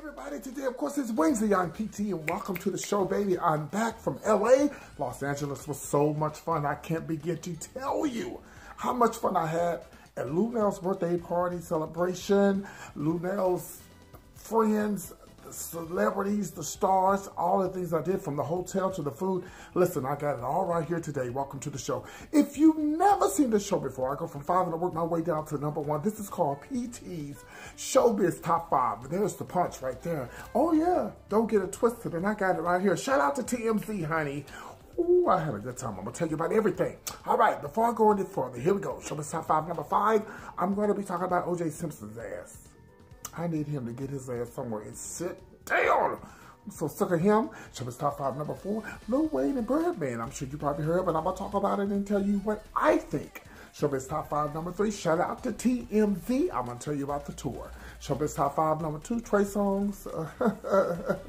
Everybody, today of course it's Wednesday. I'm PT and welcome to the show, baby. I'm back from LA. Los Angeles was so much fun. I can't begin to tell you how much fun I had at Luenell's birthday party celebration. Luenell's friends, the celebrities, the stars, all the things I did, from the hotel to the food. Listen, I got it all right here today. Welcome to the show. If you've never seen this show before, I go from 5 and I work my way down to #1. This is called PT's Showbiz Top 5. There's the punch right there. Oh yeah, don't get it twisted. And I got it right here. Shout out to TMZ, honey. Ooh, I had a good time. I'm going to tell you about everything. All right, before I go any further, here we go. Showbiz Top 5, number 5. I'm going to be talking about O.J. Simpson's ass. I need him to get his ass somewhere and sit down. I'm so sick of him. Showbiz Top 5, number 4. Lil Wayne and Birdman. I'm sure you probably heard, but I'm going to talk about it and tell you what I think. Showbiz Top 5, number 3. Shout out to TMZ. I'm going to tell you about the tour. Showbiz Top 5, number 2. Trey Songz.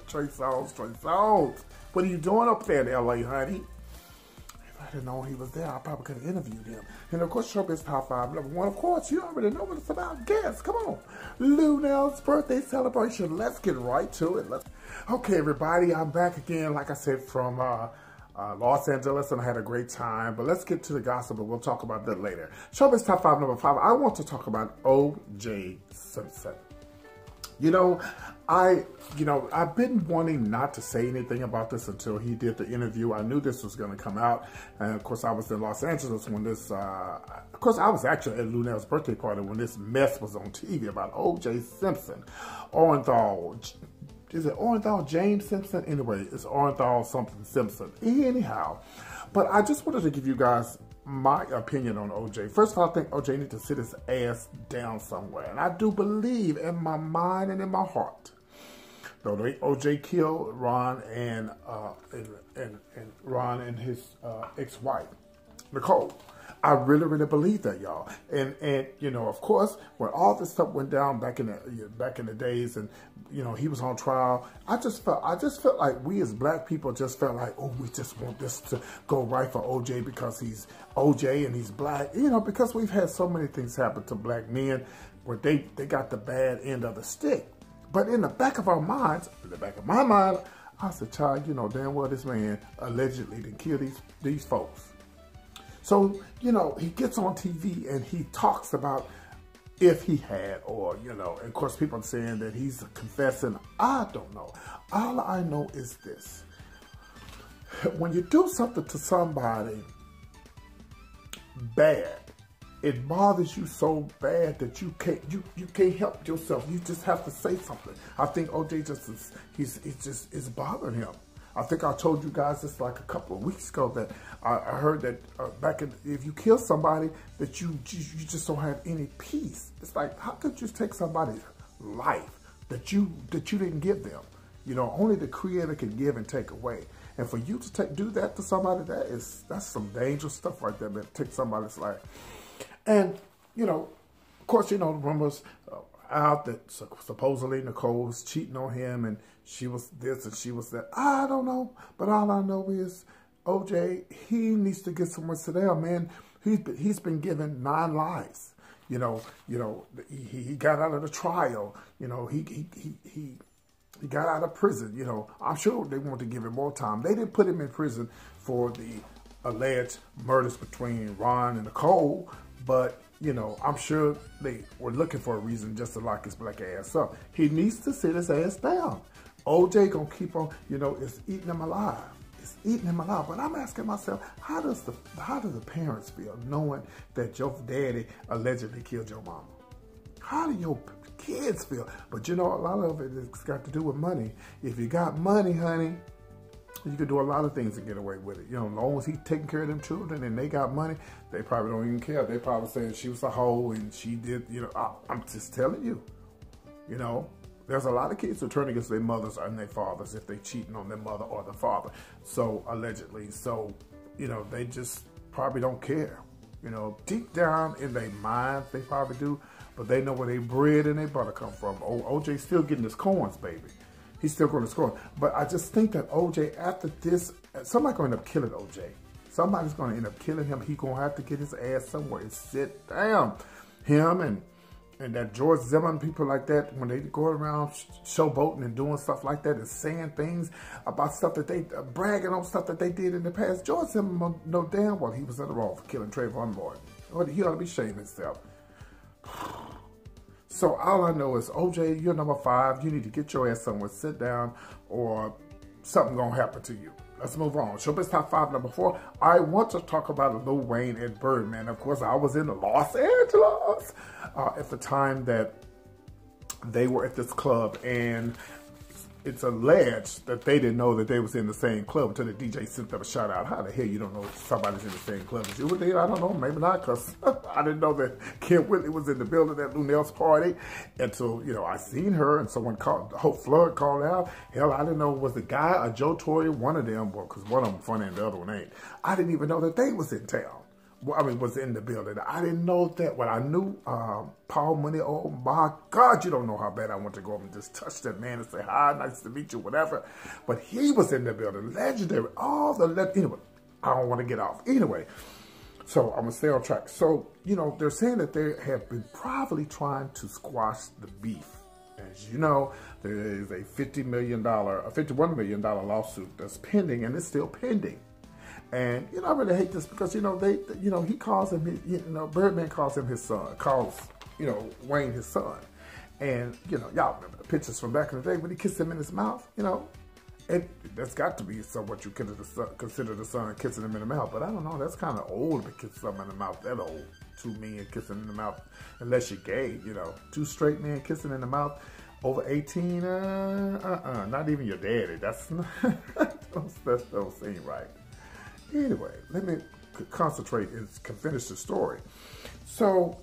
Trey Songz. What are you doing up there in LA, honey? If I didn't know he was there, I probably could have interviewed him. And of course, Showbiz Top 5, number 1. Of course, you already know what it's about. Guess, come on. Luenell's birthday celebration. Let's get right to it. Okay, everybody, I'm back again, like I said, from Los Angeles, and I had a great time. But let's get to the gossip, but we'll talk about that later. Showbiz Top 5, number 5. I want to talk about O.J. Simpson. I've been wanting not to say anything about this until he did the interview. I knew this was going to come out. And of course, I was in Los Angeles when this, of course, I was actually at Luenell's birthday party when this mess was on TV about O.J. Simpson. Orenthal, is it Orenthal James Simpson? Anyway, it's Orenthal something Simpson. Anyhow, but I just wanted to give you guys my opinion on OJ. First of all, I think OJ needs to sit his ass down somewhere. And I do believe in my mind and in my heart, though OJ killed Ron and Ron and his ex-wife, Nicole. I really, really believe that, y'all. And of course, when all this stuff went down back in the days, and he was on trial, I just felt like we as black people just felt like, oh, we just want this to go right for OJ because he's OJ and he's black. Because we've had so many things happen to black men where they got the bad end of the stick. But in the back of our minds, in the back of my mind, I said, child, damn well this man allegedly did kill these folks. So, he gets on TV and he talks about if he had, or, and of course people are saying that he's confessing. I don't know. All I know is this. When you do something to somebody bad, it bothers you so bad that you can't help yourself. You just have to say something. I think OJ it's bothering him. I think I told you guys this like a couple of weeks ago that I heard that if you kill somebody, that you just don't have any peace. It's like, how could you take somebody's life that you didn't give them? Only the Creator can give and take away. And for you to do that to somebody, that's some dangerous stuff right there, man. Take somebody's life. And of course, rumors out that supposedly Nicole was cheating on him and she was this and she was that. I don't know, but all I know is OJ, he needs to get somewhere to sit down, man. He's been given 9 lives. He got out of the trial. He got out of prison. I'm sure they want to give him more time. They didn't put him in prison for the alleged murders between Ron and Nicole, but I'm sure they were looking for a reason just to lock his black ass up. He needs to sit his ass down. OJ gonna keep on, it's eating him alive. It's eating him alive. But I'm asking myself, how do the parents feel knowing that your daddy allegedly killed your mama? How do your kids feel? But a lot of it has got to do with money. If you got money, honey, you can do a lot of things and get away with it. As long as he's taking care of them children and they got money, they probably don't even care. They probably saying she was a hoe and she did, I'm just telling you, there's a lot of kids who turn against their mothers and their fathers if they cheating on their mother or their father. So allegedly, they just probably don't care. Deep down in their mind, they probably do, but they know where their bread and their butter come from. OJ's still getting his coins, baby. He's still going to score. But I just think that OJ, after this, somebody's going to end up killing OJ. Somebody's going to end up killing him. He's going to have to get his ass somewhere and sit down. Him and And that George Zimmerman, people like that, when they go around showboating and doing stuff like that and saying things about stuff that they, bragging on stuff that they did in the past, George Zimmerman know damn well he was in the wrong for killing Trayvon Martin. He ought to be shaming himself. So all I know is, OJ, you're number 5. You need to get your ass somewhere, sit down, or something gonna happen to you. Let's move on. Showbiz Top 5, number 4. I want to talk about Lil Wayne and Birdman. Of course, I was in Los Angeles at the time that they were at this club, and it's alleged that they didn't know that they was in the same club until the DJ sent them a shout out. How the hell you don't know if somebody's in the same club as you? Well, I don't know, maybe not, because I didn't know that Kim Whitley was in the building at Luenell's party. And so, you know, I seen her, and someone called, Hope Flood called out. Hell, I didn't know, was the guy or Joe Torre, one of them, well, because one of them funny and the other one ain't. I didn't even know that they was in town. Well, I mean, was in the building. I didn't know that. When I knew Paul Money, oh my God, you don't know how bad I want to go up and just touch that man and say, hi, nice to meet you, whatever. But he was in the building, legendary, anyway, I don't want to get off. Anyway, so I'm going to stay on track. So, you know, they're saying that they have been probably trying to squash the beef. As you know, there is a $51 million lawsuit that's pending, and it's still pending. And, you know, I really hate this because, you know, he calls him, Birdman calls him his son, calls, Wayne his son. And, you know, y'all remember the pictures from back in the day when he kissed him in his mouth, you know. And that's got to be somewhat you consider the son kissing him in the mouth. But I don't know, that's kind of old to kiss someone in the mouth, that old. 2 men kissing in the mouth, unless you're gay, you know. 2 straight men kissing in the mouth over 18, not even your daddy. That's not, that don't seem right. Anyway, let me concentrate and finish the story. So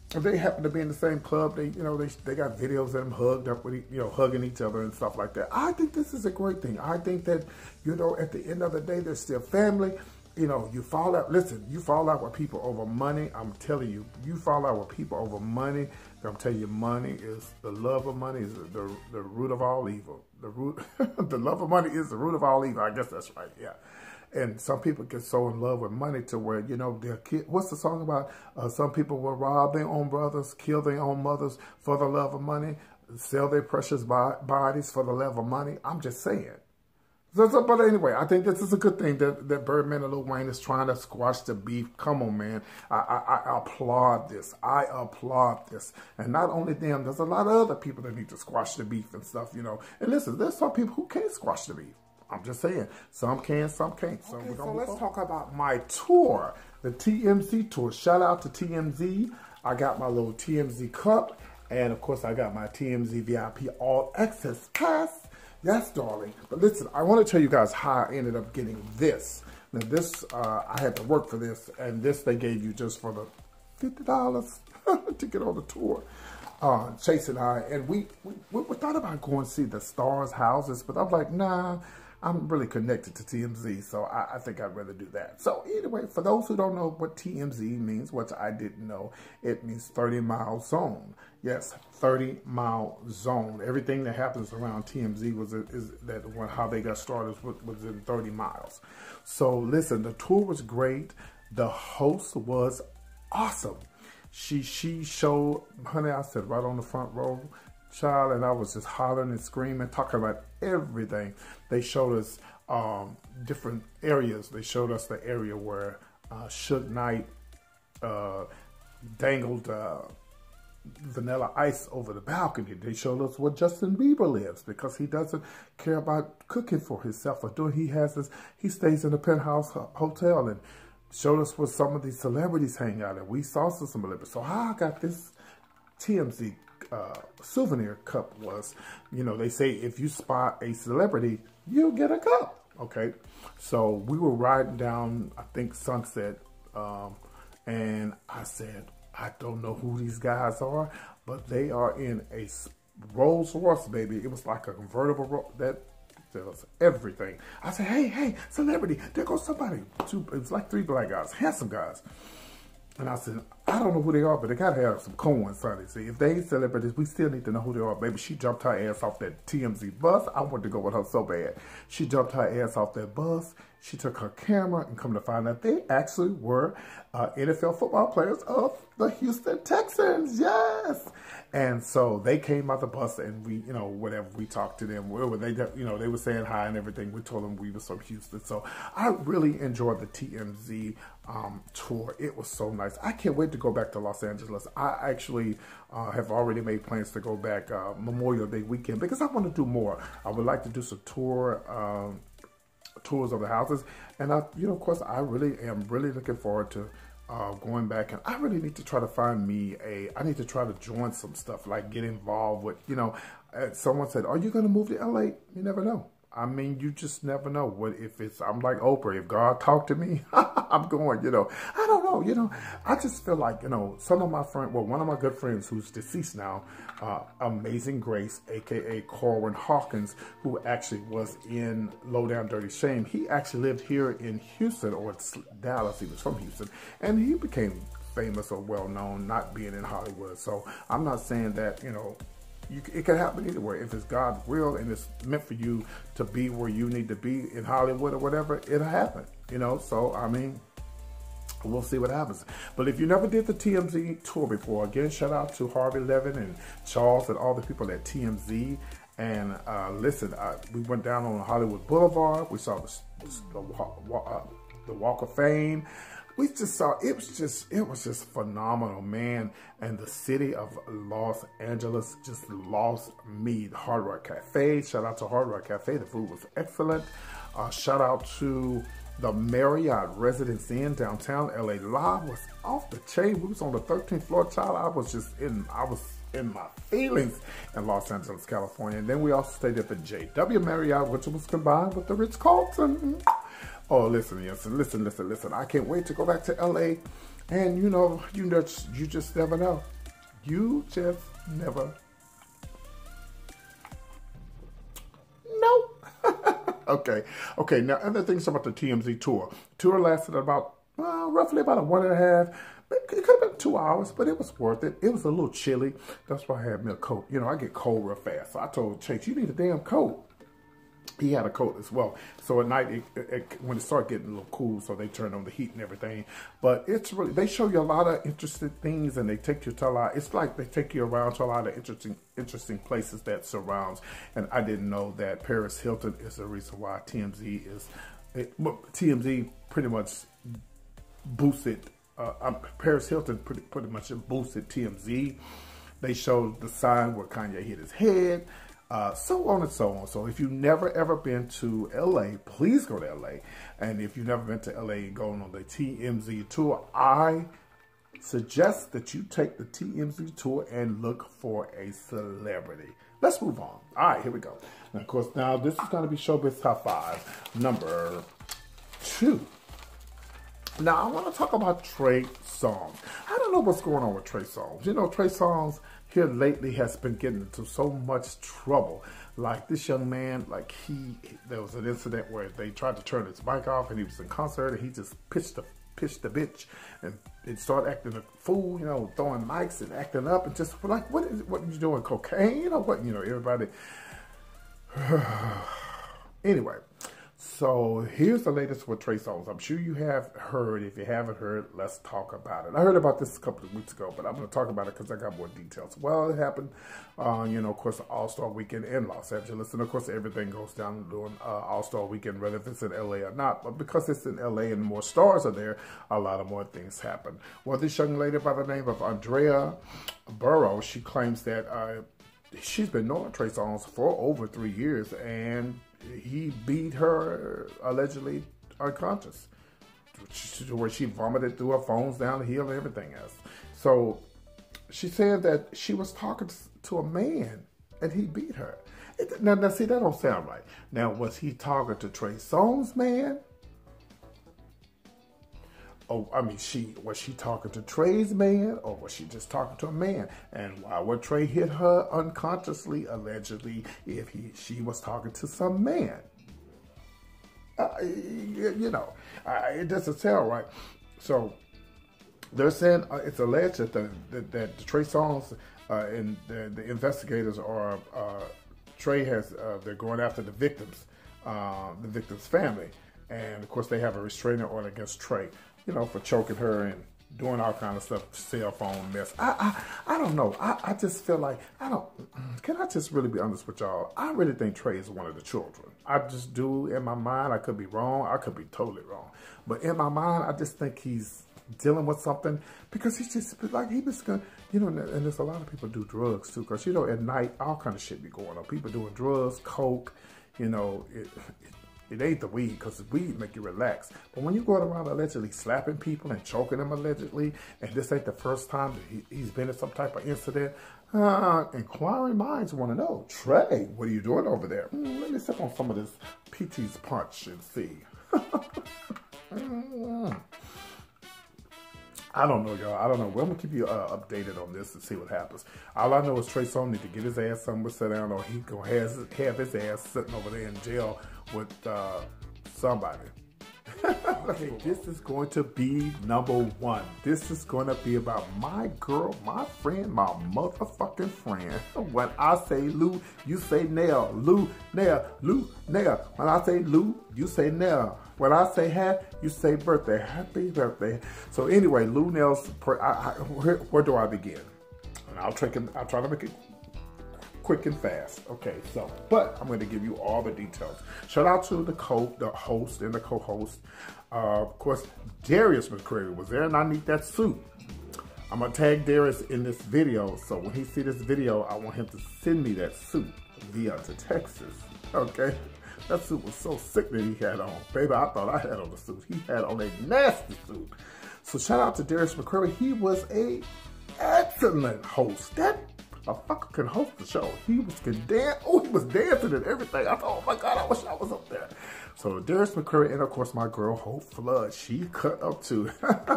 they happen to be in the same club. They got videos of them hugged up with, hugging each other and stuff like that. I think this is a great thing. I think that, at the end of the day, they're still family. You fall out. Listen, you fall out with people over money. I'm telling you, you fall out with people over money. I'm telling you, money is the love of money is the root of all evil. The love of money is the root of all evil. I guess that's right. Yeah. And some people get so in love with money to where, their kid, what's the song about? Some people will rob their own brothers, kill their own mothers for the love of money, sell their precious bodies for the love of money. I'm just saying. But anyway, I think this is a good thing that Birdman and Lil Wayne is trying to squash the beef. Come on, man. I applaud this. I applaud this. And not only them, there's a lot of other people that need to squash the beef and stuff, And listen, there's some people who can't squash the beef. I'm just saying, some can, some can't. So, let's talk about my tour, the TMZ tour. Shout out to TMZ. I got my little TMZ cup, and of course, I got my TMZ VIP All Access Pass. Yes, darling. But listen, I want to tell you guys how I ended up getting this. Now, this, I had to work for this, and this they gave you just for the $50 to get on the tour. Chase and I, and we thought about going to see the stars' houses, but I'm like, nah. I'm really connected to TMZ, so I think I'd rather do that. So anyway, for those who don't know what TMZ means, which I didn't know, it means 30-mile zone. Yes, 30-mile zone. Everything that happens around TMZ how they got started was in 30 miles. So listen, the tour was great. The host was awesome. She showed, honey, I sat right on the front row, child, and I was just hollering and screaming, talking about everything. They showed us different areas. They showed us the area where Suge Knight dangled Vanilla Ice over the balcony. They showed us where Justin Bieber lives because he doesn't care about cooking for himself or doing. He stays in a penthouse hotel, and showed us where some of these celebrities hang out, and we saw some celebrities. So how I got this TMZ souvenir cup was, they say if you spot a celebrity, you'll get a cup. Okay, so we were riding down, I think, Sunset, and I said, I don't know who these guys are, but they are in a Rolls Royce, baby. It was like a convertible that was everything. I said, hey, celebrity, there goes somebody. It was like 3 black guys, handsome guys. And I said, I don't know who they are, but they gotta have some coins, honey. See, if they ain't celebrities, we still need to know who they are. Baby, she jumped her ass off that TMZ bus. I wanted to go with her so bad. She jumped her ass off that bus. She took her camera, and come to find out they actually were NFL football players of the Houston Texans. Yes. And so they came out the bus, and we, you know, whatever, we talked to them. They, you know, they were saying hi and everything. We told them we were from Houston. So I really enjoyed the TMZ tour. It was so nice. I can't wait to go back to Los Angeles. I actually have already made plans to go back Memorial Day weekend because I want to do more. I would like to do some tours of the houses, and you know, of course, I really am looking forward to going back, and I really need to try to find me I need to try to join some stuff, like get involved with, you know, someone said, are you going to move to LA? You never know. I mean, you just never know. What if I'm like Oprah, if God talked to me, I'm going, you know. I don't know, you know. I just feel like, you know, some of my friends, well, one of my good friends who's deceased now, Amazing Grace, a.k.a. Corwin Hawkins, who actually was in Low Down Dirty Shame. He actually lived here in Houston, or Dallas. He was from Houston, and he became famous or well-known not being in Hollywood. So I'm not saying that, you know, it can happen either way. If it's God's will and it's meant for you to be where you need to be in Hollywood or whatever, it'll happen, you know. So, I mean, we'll see what happens. But if you never did the TMZ tour before, again, shout out to Harvey Levin and Charles and all the people at TMZ. And listen, we went down on Hollywood Boulevard. We saw the Walk of Fame. We just saw, it was just phenomenal, man. And the city of Los Angeles just lost me. The Hard Rock Cafe, shout out to Hard Rock Cafe. The food was excellent. Shout out to the Marriott Residence Inn downtown LA. Live was off the chain. We was on the 13th floor, child. I was in my feelings in Los Angeles, California. And then we also stayed at the JW Marriott, which was combined with the Ritz-Carlton. Oh, listen. I can't wait to go back to LA. And you know, you just never know. You just never know. Okay, now other things about the TMZ tour. The tour lasted about, roughly about a 1.5. It could have been 2 hours, but it was worth it. It was a little chilly. That's why I had me a coat. You know, I get cold real fast. So I told Chase, you need a damn coat. He had a coat as well. So at night, when it started getting a little cool, so they turned on the heat and everything. But it's really, they show you a lot of interesting things, and they take you to a lot. It's like they take you around to a lot of interesting places that surrounds. And I didn't know that Paris Hilton is the reason why TMZ TMZ pretty much boosted. Paris Hilton pretty much boosted TMZ. They showed the sign where Kanye hit his head. So on and so on. So if you've never ever been to LA, please go to LA. And if you've never been to LA and going on the TMZ tour, I suggest that you take the TMZ tour and look for a celebrity. Let's move on. All right, here we go. And of course, now this is going to be Showbiz Top 5, number 2. Now, I want to talk about Trey Songz. I don't know what's going on with Trey Songz. You know, Trey Songz here lately has been getting into so much trouble. Like this young man, like there was an incident where they tried to turn his mic off and he was in concert and he just pitched the bitch and started acting a fool, you know, throwing mics and acting up and just like, what are you doing, cocaine or what? You know, everybody. Anyway. So here's the latest with Trey Songz. I'm sure you have heard. If you haven't heard, let's talk about it. I heard about this a couple of weeks ago, but I'm going to talk about it because I got more details. Well, it happened, you know, of course, All-Star Weekend in Los Angeles. And, of course, everything goes down during All-Star Weekend, whether if it's in L.A. or not. But because it's in L.A. and more stars are there, a lot of more things happen. Well, this young lady by the name of Andrea Burrow, she claims that she's been knowing Trey Songz for over 3 years, and he beat her allegedly unconscious, to where she vomited through her phones down the hill and everything else. So she said that she was talking to a man and he beat her. Now see, that don't sound right. Now, was he talking to Trey Songz' man? Oh, I mean, was she talking to Trey's man, or was she just talking to a man? And why would Trey hit her unconsciously, allegedly, if she was talking to some man? You know, it doesn't sound right. So They're saying it's alleged that the Trey Songz and the investigators are Trey has they're going after the victim's family, and of course they have a restraining order against Trey, you know, for choking her and doing all kind of stuff, cell phone mess. I don't know. I just feel like can I just really be honest with y'all? I really think Trey is one of the children. I just do in my mind. I could be wrong. I could be totally wrong. But in my mind, I just think he's dealing with something because he's just like, he was gonna, you know, and there's a lot of people do drugs too, because, you know, at night, all kind of shit be going on. People doing drugs, coke, you know, it ain't the weed, because the weed make you relax. But when you're going around allegedly slapping people and choking them allegedly, and this ain't the first time that he's been in some type of incident, inquiring minds want to know, Trey, what are you doing over there? Let me sip on some of this PT's punch and see. I don't know, y'all. I don't know. Well, I'm going to keep you updated on this and see what happens. All I know is Trey Songz need to get his ass somewhere sit down, or he going to have his ass sitting over there in jail with somebody. Okay, this is going to be #1. This is going to be about my girl, my friend, my motherfucking friend. When I say Lou, you say Nell. Lou, Nell, Lou, Nell. When I say Lou, you say Nell. When I say you say birthday. Happy birthday. So anyway, Luenell's, where do I begin? And I'll try to make it quick and fast. Okay, so, but I'm going to give you all the details. Shout out to the host and the co-host. Of course, Darius McCrary was there, and I need that suit. I'm going to tag Darius in this video, so when he see this video, I want him to send me that suit via to Texas, okay? That suit was so sick that he had on. Baby, I thought I had on the suit. He had on a nasty suit. So shout out to Darius McCrary. He was a excellent host. That a fucker can host the show. He was he was dancing and everything. I thought, oh my God, I wish I was up there. So Darius McCrary and of course my girl Hope Flood, she cut up too.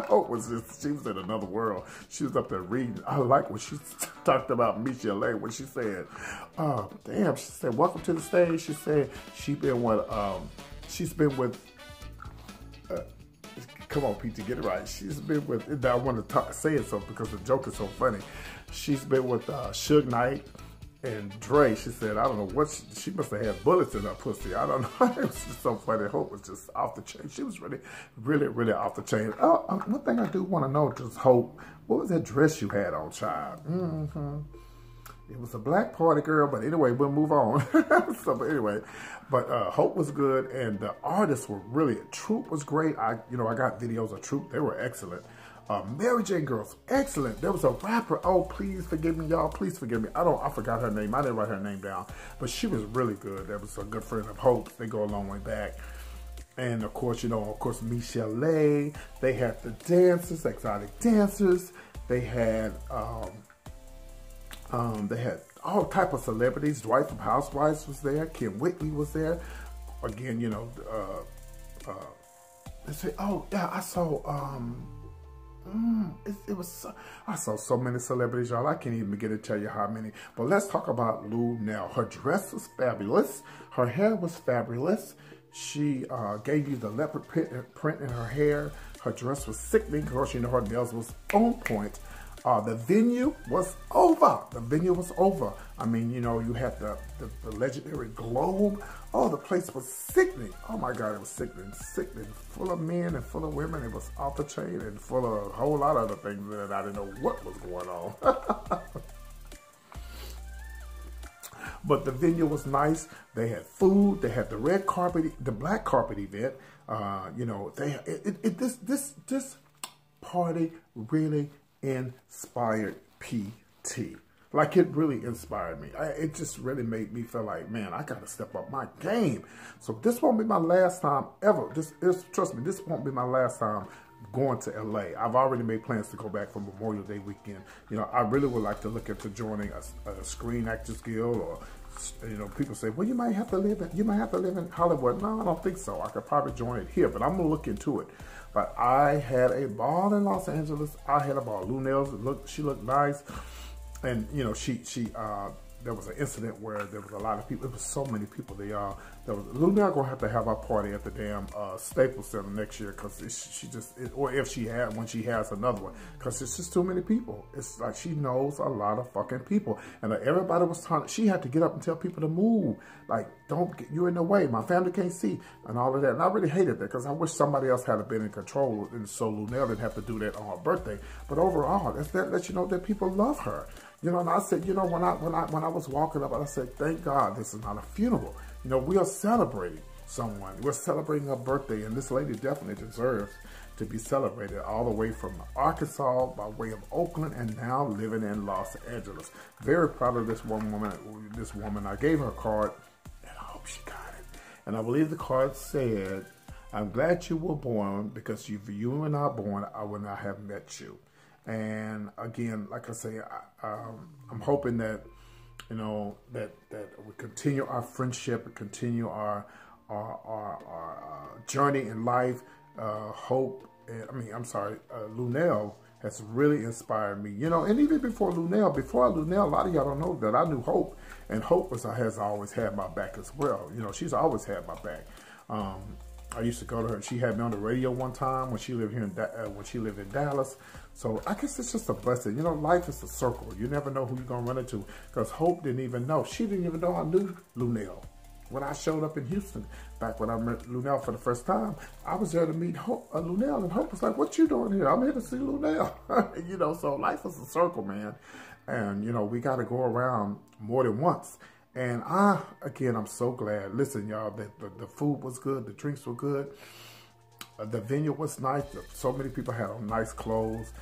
Hope was she was in another world. She was up there reading. I like when she talked about Michelle A. when she said, damn, she said, welcome to the stage. She said she's been with come on, Pete, get it right. She's been with, I want to say it so because the joke is so funny. She's been with Suge Knight and Dre. She said, I don't know what, she must have had bullets in her pussy. I don't know. It was just so funny. Hope was just off the chain. She was really, really, really off the chain. One thing I do want to know, just Hope, what was that dress you had on, child? It was a black party girl, but anyway, we'll move on. So, but anyway, but Hope was good, and the artists were really, Troop was great. I got videos of Troop. They were excellent. Mary Jane Girls, excellent. There was a rapper. Oh, please forgive me, y'all. Please forgive me. I forgot her name. I didn't write her name down, but she was really good. That was a good friend of Hope. They go a long way back. And of course, Michelle A. They had the dancers, exotic dancers. They had all type of celebrities. Dwight from Housewives was there. Kim Whitley was there. Again, they say, oh yeah, I saw I saw so many celebrities, y'all. I can't even begin to tell you how many. But let's talk about Luenell. Her dress was fabulous. Her hair was fabulous. She gave you the leopard print in her hair. Her dress was sickening. Of course, her nails was on point. The venue was over. The venue was over. I mean, you had the legendary Globe. Oh, the place was sickening. Oh my God, it was sickening. Sickening. Full of men and full of women. It was off the chain and full of a whole lot of other things that I didn't know what was going on. But the venue was nice. They had food. They had the red carpet, the black carpet event. This party really inspired PT. Like, it really inspired me. It just really made me feel like, man, I got to step up my game. So this won't be my last time ever. Trust me, this won't be my last time going to LA. I've already made plans to go back for Memorial Day weekend. I really would like to look into joining a Screen Actors Guild, or people say, well, you might have to live in Hollywood. No, I don't think so. I could probably join it here, but I'm gonna look into it. But I had a ball in Los Angeles. I had a ball. Luenell, she looked nice, and there was an incident where there was a lot of people. It was so many people. Luenell gonna have to have our party at the damn Staples Center next year, because or if she had, when she has another one, because it's just too many people. It's like she knows a lot of fucking people, and everybody was trying. She had to get up and tell people to move. Like, don't get, you're in the way. My family can't see, and all of that. And I really hated that, because I wish somebody else had been in control, and so Luenell didn't have to do that on her birthday. But overall, that lets you know that people love her. You know, and I said, you know, when I was walking up, I said, thank God this is not a funeral. You know, we are celebrating someone. We're celebrating her birthday, and this lady definitely deserves to be celebrated, all the way from Arkansas by way of Oakland, and now living in Los Angeles. Very proud of this one woman. I gave her a card, and I hope she got it. And I believe the card said, "I'm glad you were born, because if you were not born, I would not have met you." And again, like I say, I'm hoping that, you know, that we continue our friendship, continue our journey in life. Luenell has really inspired me, you know. And even before Luenell, a lot of y'all don't know that I knew Hope, and Hope has always had my back as well. You know, she's always had my back. I used to go to her. She had me on the radio one time when she lived here in Dallas. So I guess it's just a blessing. You know, life is a circle. You never know who you're gonna run into. Because Hope didn't even know. She didn't even know I knew Luenell. When I showed up in Houston, back when I met Luenell for the first time, I was there to meet Luenell, and Hope was like, "What you doing here?" "I'm here to see Luenell." You know, so life is a circle, man. And, you know, we got to go around more than once. And again, I'm so glad. Listen, y'all, that the food was good, the drinks were good, the venue was nice. So many people had on nice clothes.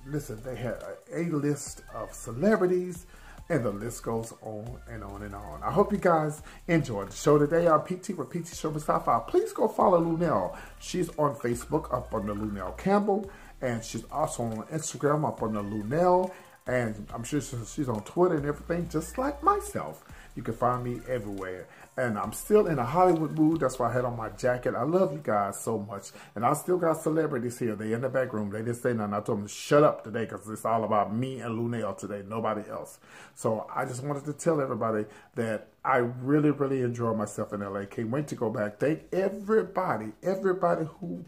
Listen, they had a list of celebrities, and the list goes on and on and on. I hope you guys enjoyed the show today on PT with PT Showbiz Top 5. Please go follow Luenell. She's on Facebook up under Luenell Campbell, and she's also on Instagram up under Luenell. And I'm sure she's on Twitter and everything, just like myself. You can find me everywhere. And I'm still in a Hollywood mood. That's why I had on my jacket. I love you guys so much. And I still got celebrities here. They in the back room. They didn't say nothing. I told them to shut up today, because it's all about me and Luenell today, nobody else. So I just wanted to tell everybody that I really, really enjoy myself in LA. Can't wait to go back. Thank everybody who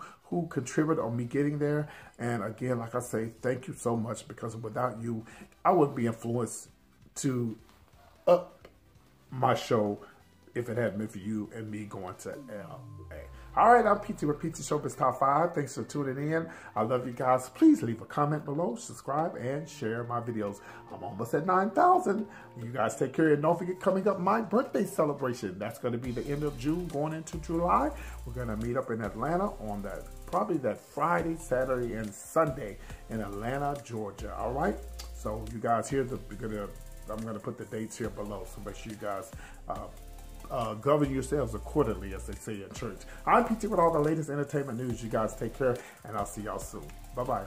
contributed on me getting there. And again, like I say, thank you so much, because without you, I wouldn't be influenced to up my show if it hadn't been for you and me going to LA. All right, I'm PT with PT Showbiz Top 5. Thanks for tuning in. I love you guys. Please leave a comment below, subscribe, and share my videos. I'm almost at 9,000. You guys take care, and don't forget, coming up, my birthday celebration. That's going to be the end of June, going into July. We're going to meet up in Atlanta on probably that Friday, Saturday, and Sunday in Atlanta, Georgia. All right? So you guys here, I'm going to put the dates here below, so make sure you guys govern yourselves accordingly, as they say in church. I'm PT with all the latest entertainment news. You guys take care, and I'll see y'all soon. Bye-bye.